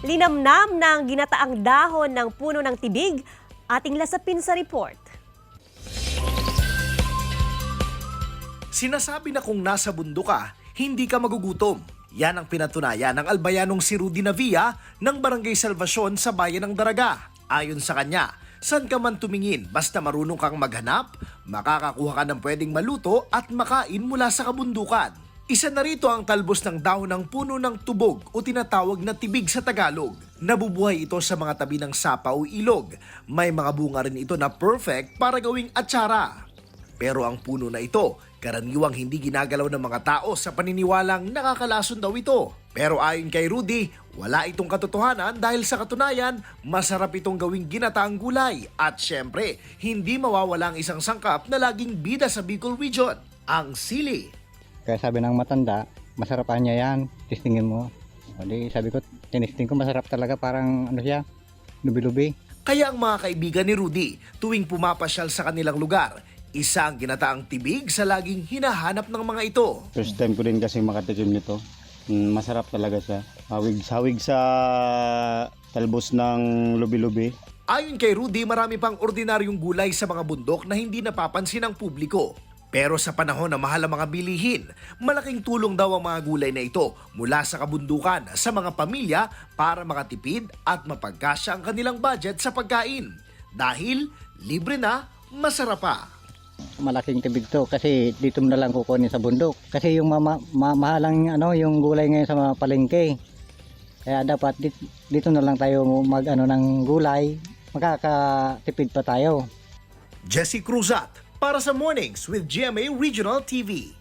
Linamnam ng ginataang dahon ng puno ng tibig, ating lasapin sa report. Sinasabi na kung nasa bundok ka, hindi ka magugutom. Yan ang pinatunayan ng albayanong si Rudy Navia ng Barangay Salvacion sa Bayan ng Daraga. Ayon sa kanya, saan ka man tumingin basta marunong kang maghanap, makakakuha ka ng pwedeng maluto at makain mula sa kabundukan. Isa na rito ang talbos ng dahon ng puno ng tubog o tinatawag na tibig sa Tagalog. Nabubuhay ito sa mga tabi ng sapa o ilog. May mga bunga rin ito na perfect para gawing atsara. Pero ang puno na ito, karaniwang hindi ginagalaw ng mga tao sa paniniwalang nakakalason daw ito. Pero ayon kay Rudy, wala itong katotohanan dahil sa katunayan, masarap itong gawing ginataang gulay. At syempre, hindi mawawala ang isang sangkap na laging bida sa Bicol Region, ang sili. Kaya sabi ng matanda, masarapan niya yan, testingin mo. O di, sabi ko, tinisting ko, masarap talaga, parang ano siya, lubi-lubi. Kaya ang mga kaibigan ni Rudy, tuwing pumapasyal sa kanilang lugar, isa ang ginataang tibig sa laging hinahanap ng mga ito. First time ko din kasi makatikim nito. Masarap talaga siya. Hawig sa talbos ng lubi-lubi. Ayon kay Rudy, marami pang ordinaryong gulay sa mga bundok na hindi napapansin ng publiko. Pero sa panahon na mahal ang mga bilihin, malaking tulong daw ang mga gulay na ito mula sa kabundukan sa mga pamilya para makatipid at mapagkasya ang kanilang budget sa pagkain. Dahil libre na, masarap pa. Malaking tibig to kasi dito mo na lang kukunin sa bundok. Kasi yung mahalang yung gulay ngayon sa mga palengke. Kaya dapat dito na lang tayo ng gulay, makakatipid pa tayo. Jesse Cruzat para sa Mornings with GMA Regional TV.